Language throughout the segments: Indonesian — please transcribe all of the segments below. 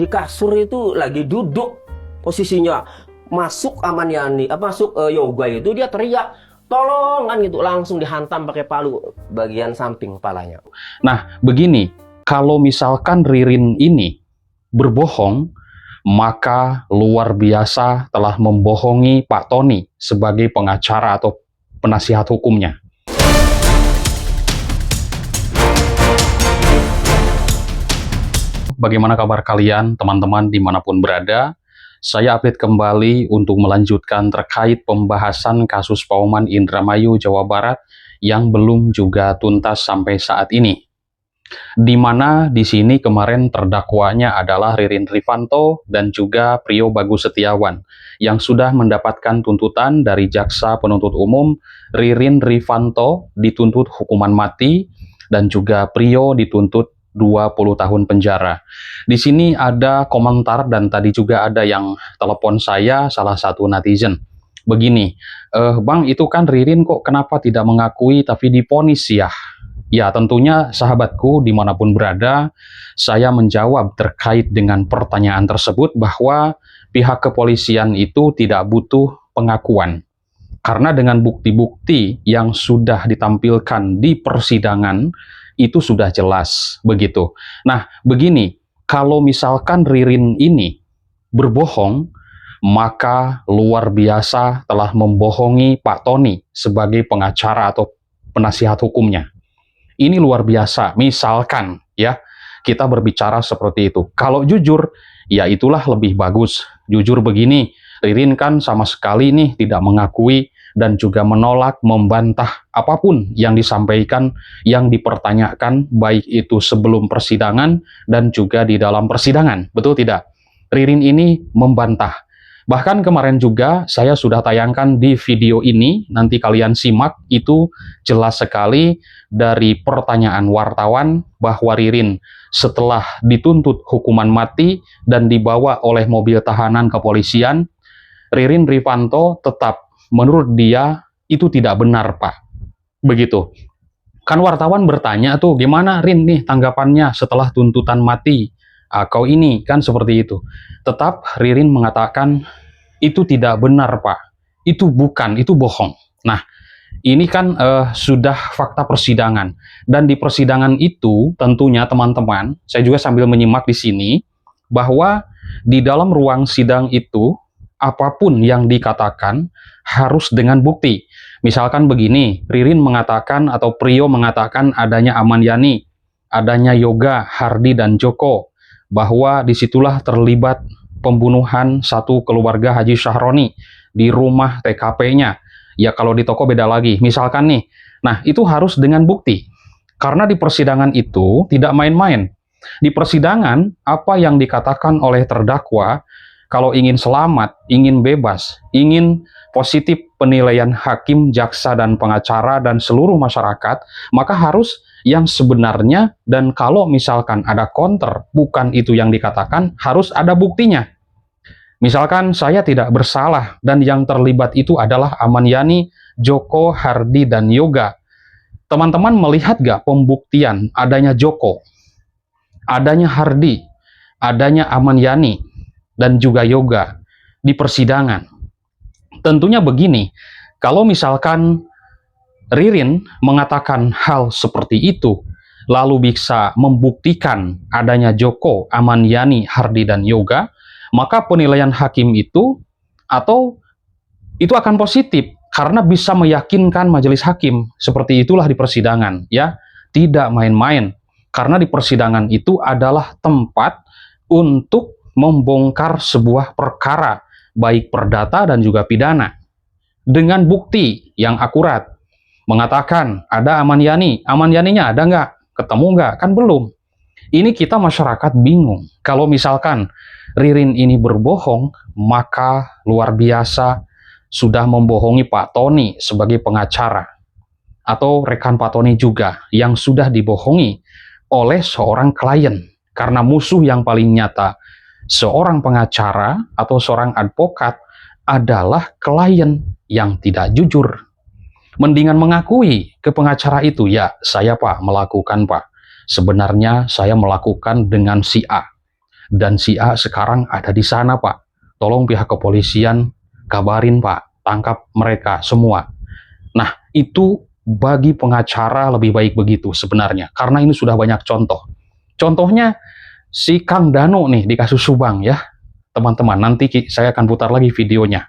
di kasur itu lagi duduk posisinya, masuk Aman Yani, masuk Yoga itu dia teriak, tolong kan gitu, langsung dihantam pakai palu bagian samping kepalanya. Nah, begini, kalau misalkan Ririn ini berbohong, maka luar biasa telah membohongi Pak Tony sebagai pengacara atau penasihat hukumnya. Bagaimana kabar kalian, teman-teman dimanapun berada? Saya update kembali untuk melanjutkan terkait pembahasan kasus Pauman Indramayu, Jawa Barat yang belum juga tuntas sampai saat ini. Di mana di sini kemarin terdakwanya adalah Ririn Rifanto dan juga Prio Bagus Setiawan yang sudah mendapatkan tuntutan dari Jaksa Penuntut Umum. Ririn Rifanto dituntut hukuman mati dan juga Prio dituntut 20 tahun penjara. Di sini ada komentar dan tadi juga ada yang telepon saya, salah satu netizen. Begini, Bang, itu kan Ririn kok kenapa tidak mengakui tapi divonis ya? Ya, tentunya sahabatku dimanapun berada, saya menjawab terkait dengan pertanyaan tersebut bahwa pihak kepolisian itu tidak butuh pengakuan. Karena dengan bukti-bukti yang sudah ditampilkan di persidangan, itu sudah jelas begitu. Nah, begini, kalau misalkan Ririn ini berbohong, maka luar biasa telah membohongi Pak Tony sebagai pengacara atau penasihat hukumnya. Ini luar biasa. Misalkan ya, kita berbicara seperti itu. Kalau jujur, ya itulah lebih bagus. Jujur begini, Ririn kan sama sekali nih tidak mengakui dan juga menolak, membantah apapun yang disampaikan, yang dipertanyakan, baik itu sebelum persidangan dan juga di dalam persidangan. Betul tidak? Ririn ini membantah. Bahkan kemarin juga saya sudah tayangkan di video ini, nanti kalian simak, itu jelas sekali dari pertanyaan wartawan bahwa Ririn setelah dituntut hukuman mati dan dibawa oleh mobil tahanan kepolisian, Ririn Rifanto tetap menurut dia itu tidak benar, Pak. Begitu. Kan wartawan bertanya tuh, gimana Rin nih tanggapannya setelah tuntutan mati? Kau ini kan seperti itu. Tetap Ririn mengatakan itu tidak benar, Pak. Itu bukan, itu bohong. Nah, ini kan sudah fakta persidangan. Dan di persidangan itu tentunya teman-teman, saya juga sambil menyimak di sini, bahwa di dalam ruang sidang itu apapun yang dikatakan harus dengan bukti. Misalkan begini, Ririn mengatakan atau Prio mengatakan adanya Aman Yani, adanya Yoga, Hardi, dan Joko, bahwa disitulah terlibat pembunuhan satu keluarga Haji Syahroni di rumah TKP-nya. Ya kalau di toko beda lagi, misalkan nih. Nah, itu harus dengan bukti. Karena di persidangan itu tidak main-main. Di persidangan, apa yang dikatakan oleh terdakwa, kalau ingin selamat, ingin bebas, ingin positif penilaian hakim, jaksa, dan pengacara, dan seluruh masyarakat, maka harus yang sebenarnya, dan kalau misalkan ada counter, bukan itu yang dikatakan, harus ada buktinya. Misalkan saya tidak bersalah, dan yang terlibat itu adalah Aman Yani, Joko, Hardi, dan Yoga. Teman-teman melihat gak pembuktian adanya Joko, adanya Hardi, adanya Aman Yani, dan juga Yoga di persidangan? Tentunya begini, kalau misalkan Ririn mengatakan hal seperti itu, lalu bisa membuktikan adanya Joko, Aman Yani, Hardi, dan Yoga, maka penilaian hakim itu akan positif karena bisa meyakinkan majelis hakim. Seperti itulah di persidangan, ya. Tidak main-main. Karena di persidangan itu adalah tempat untuk membongkar sebuah perkara, baik perdata dan juga pidana, dengan bukti yang akurat. Mengatakan ada Aman Yani, Aman Yani-nya ada nggak? Ketemu nggak? Kan belum. Ini kita masyarakat bingung. Kalau misalkan Ririn ini berbohong, maka luar biasa sudah membohongi Pak Tony sebagai pengacara. Atau rekan Pak Tony juga yang sudah dibohongi oleh seorang klien. Karena musuh yang paling nyata seorang pengacara atau seorang advokat adalah klien yang tidak jujur. Mendingan mengakui ke pengacara itu, ya saya Pak melakukan Pak. Sebenarnya saya melakukan dengan si A. dan si A sekarang ada di sana, Pak. Tolong pihak kepolisian kabarin, Pak, tangkap mereka semua. Nah, itu bagi pengacara lebih baik begitu sebenarnya, karena ini sudah banyak contoh. Contohnya si Kang Dano nih di kasus Subang ya, teman-teman. Nanti saya akan putar lagi videonya.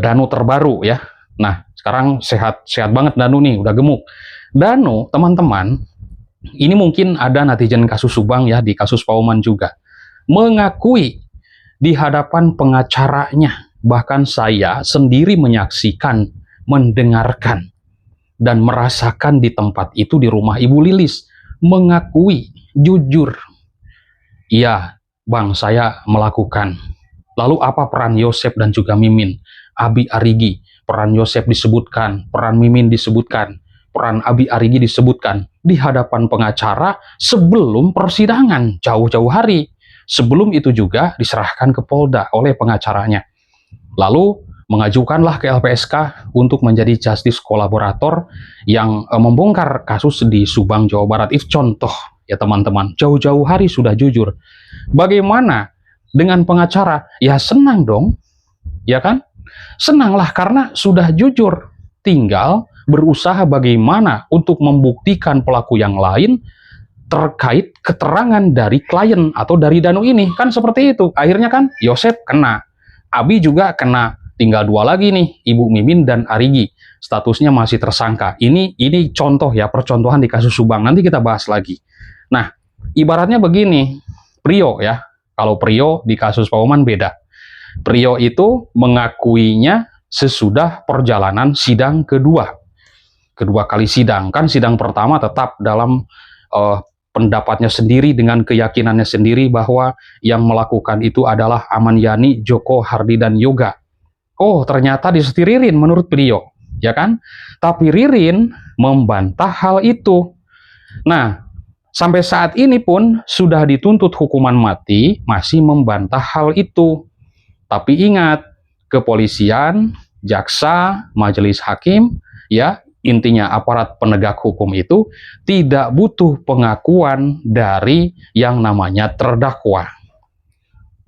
Dano terbaru ya. Nah, sekarang sehat banget Dano nih, udah gemuk. Dano, teman-teman, ini mungkin ada netizen kasus Subang ya, di kasus Pauman juga, mengakui di hadapan pengacaranya, bahkan saya sendiri menyaksikan, mendengarkan, dan merasakan di tempat itu di rumah Ibu Lilis, mengakui jujur, iya Bang, saya melakukan. Lalu apa peran Yosep dan juga Mimin? Abi Arigi, peran Yosep disebutkan, peran Mimin disebutkan, peran Abi Arigi disebutkan di hadapan pengacara sebelum persidangan, jauh-jauh hari. Sebelum itu juga diserahkan ke Polda oleh pengacaranya. Lalu mengajukanlah ke LPSK untuk menjadi justice kolaborator yang membongkar kasus di Subang, Jawa Barat. Itu contoh ya teman-teman, jauh-jauh hari sudah jujur. Bagaimana dengan pengacara? Ya senang dong, ya kan? Senanglah karena sudah jujur. Tinggal berusaha bagaimana untuk membuktikan pelaku yang lain terkait keterangan dari klien atau dari Danu ini. Kan seperti itu. Akhirnya kan Yosep kena, Abi juga kena. Tinggal dua lagi nih, Ibu Mimin dan Arigi. Statusnya masih tersangka. Ini contoh ya, percontohan di kasus Subang. Nanti kita bahas lagi. Nah, ibaratnya begini, Prio ya. Kalau Prio di kasus Pauman beda. Prio itu mengakuinya sesudah perjalanan sidang kedua. Kedua kali sidang. Kan sidang pertama tetap dalam pendapatnya sendiri dengan keyakinannya sendiri bahwa yang melakukan itu adalah Aman Yani, Joko, Hardi, dan Yoga. Oh, ternyata disetir Ririn menurut Prio, ya kan? Tapi Ririn membantah hal itu. Nah, sampai saat ini pun sudah dituntut hukuman mati, masih membantah hal itu. Tapi ingat, kepolisian, jaksa, majelis hakim, ya, intinya aparat penegak hukum itu tidak butuh pengakuan dari yang namanya terdakwa.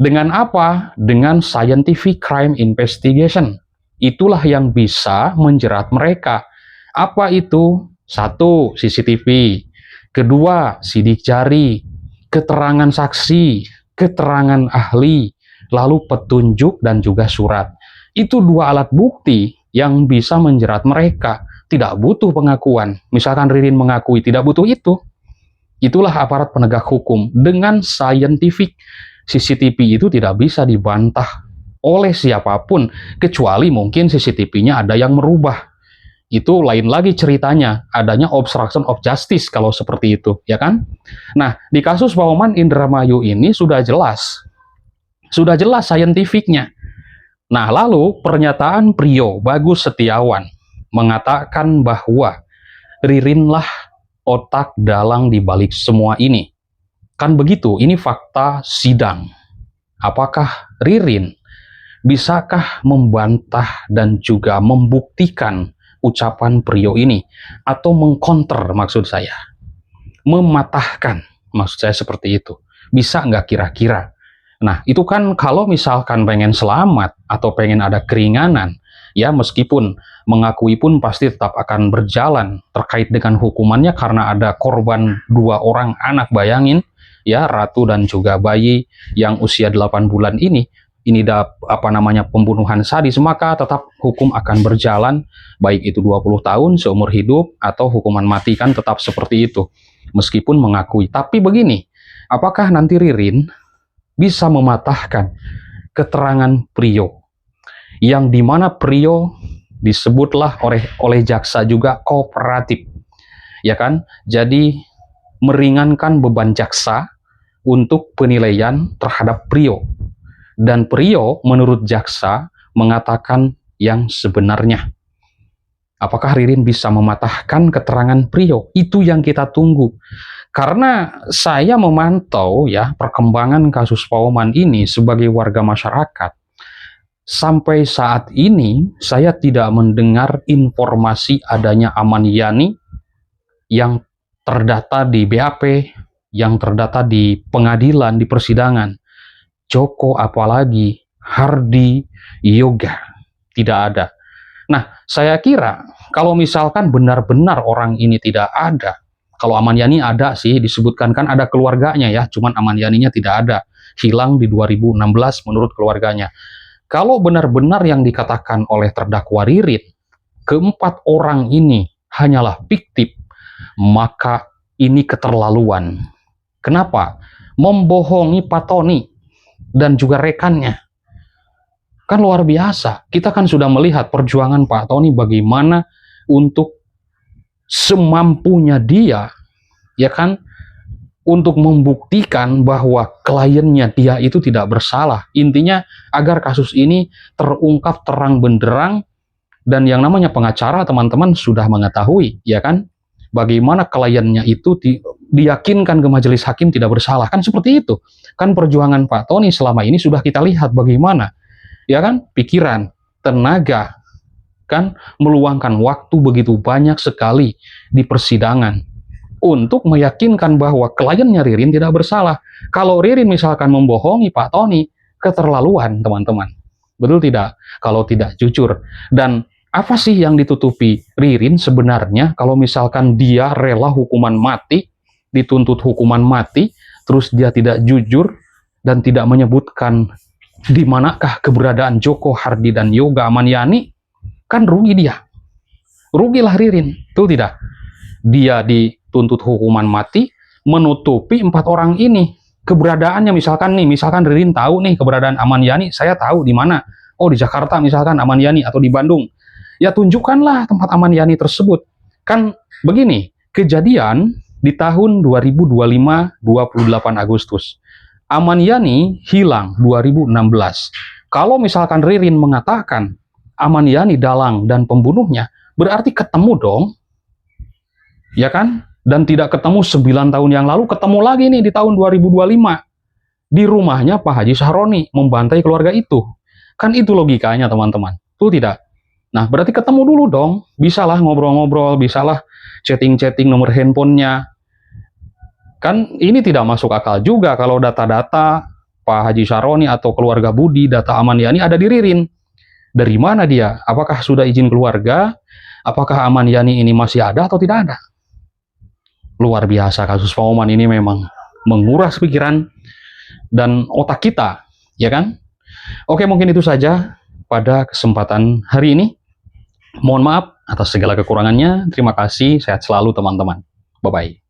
Dengan apa? Dengan scientific crime investigation. Itulah yang bisa menjerat mereka. Apa itu? Satu, CCTV. Kedua, sidik jari. Keterangan saksi. Keterangan ahli. Lalu petunjuk dan juga surat. Itu dua alat bukti yang bisa menjerat mereka. Tidak butuh pengakuan. Misalkan Ririn mengakui tidak butuh itu. Itulah aparat penegak hukum. Dengan scientific, CCTV itu tidak bisa dibantah oleh siapapun, kecuali mungkin CCTV-nya ada yang merubah. Itu lain lagi ceritanya, adanya obstruction of justice kalau seperti itu, ya kan? Nah, di kasus Pauman Indramayu ini sudah jelas saintifiknya. Nah, lalu pernyataan Prio Bagus Setiawan mengatakan bahwa Ririnlah otak dalang di balik semua ini. Kan begitu, ini fakta sidang. Apakah Ririn bisakah membantah dan juga membuktikan ucapan Prio ini? Atau mengkonter maksud saya? Mematahkan maksud saya seperti itu. Bisa nggak kira-kira? Nah, itu kan kalau misalkan pengen selamat atau pengen ada keringanan, ya meskipun mengakui pun pasti tetap akan berjalan terkait dengan hukumannya karena ada korban 2 orang anak, bayangin. Ya, Ratu dan juga bayi yang usia 8 bulan ini pembunuhan sadis, maka tetap hukum akan berjalan, baik itu 20 tahun seumur hidup atau hukuman mati, kan tetap seperti itu meskipun mengakui. Tapi begini, apakah nanti Ririn bisa mematahkan keterangan Prio yang dimana Prio disebutlah oleh jaksa juga kooperatif, ya kan? Jadi meringankan beban jaksa untuk penilaian terhadap Prio. Dan Prio menurut jaksa mengatakan yang sebenarnya. Apakah Ririn bisa mematahkan keterangan Prio? Itu yang kita tunggu. Karena saya memantau ya perkembangan kasus Pauman ini sebagai warga masyarakat. Sampai saat ini saya tidak mendengar informasi adanya Aman Yani yang terdata di BAP yang terdata di pengadilan, di persidangan. Joko apalagi, Hardi, Yoga, tidak ada. Nah, saya kira kalau misalkan benar-benar orang ini tidak ada, kalau Ahmad Yani ada sih, disebutkan kan ada keluarganya ya, cuman Ahmad Yani-nya tidak ada. Hilang di 2016 menurut keluarganya. Kalau benar-benar yang dikatakan oleh terdakwa Ririn, keempat orang ini hanyalah fiktif, maka ini keterlaluan. Kenapa? Membohongi Pak Tony dan juga rekannya. Kan luar biasa. Kita kan sudah melihat perjuangan Pak Tony bagaimana untuk semampunya dia, ya kan, untuk membuktikan bahwa kliennya dia itu tidak bersalah. Intinya agar kasus ini terungkap terang benderang, dan yang namanya pengacara teman-teman sudah mengetahui, ya kan, bagaimana kliennya itu diyakinkan ke majelis hakim tidak bersalah. Kan seperti itu. Kan perjuangan Pak Tony selama ini sudah kita lihat bagaimana, ya kan, pikiran, tenaga, kan, meluangkan waktu begitu banyak sekali di persidangan untuk meyakinkan bahwa kliennya Ririn tidak bersalah. Kalau Ririn misalkan membohongi Pak Tony, keterlaluan teman-teman. Betul tidak? Kalau tidak jujur. Dan apa sih yang ditutupi Ririn sebenarnya kalau misalkan dia rela hukuman mati, dituntut hukuman mati, terus dia tidak jujur dan tidak menyebutkan di manakah keberadaan Joko, Hardi, dan Yoga Ahmad Yani, kan rugi dia. Rugilah Ririn, itu tidak? Dia dituntut hukuman mati, menutupi 4 orang ini. Keberadaannya misalkan Ririn tahu nih keberadaan Ahmad Yani, saya tahu di mana. Oh, di Jakarta misalkan Ahmad Yani, atau di Bandung. Ya tunjukkanlah tempat Ahmad Yani tersebut. Kan begini, kejadian di tahun 2025, 28 Agustus. Ahmad Yani hilang 2016. Kalau misalkan Ririn mengatakan Ahmad Yani dalang dan pembunuhnya, berarti ketemu dong. Ya kan? Dan tidak ketemu 9 tahun yang lalu, ketemu lagi nih di tahun 2025. Di rumahnya Pak Haji Sahroni, membantai keluarga itu. Kan itu logikanya teman-teman. Tuh tidak? Nah, berarti ketemu dulu dong. Bisalah ngobrol-ngobrol, bisalah chatting-chatting nomor handphonenya. Kan ini tidak masuk akal juga kalau data-data Pak Haji Sahroni atau keluarga Budi, data Ahmad Yani ada di Ririn. Dari mana dia? Apakah sudah izin keluarga? Apakah Ahmad Yani ini masih ada atau tidak ada? Luar biasa kasus Pak Oman ini, memang menguras pikiran dan otak kita, ya kan? Oke, mungkin itu saja pada kesempatan hari ini. Mohon maaf atas segala kekurangannya. Terima kasih, sehat selalu teman-teman. Bye-bye.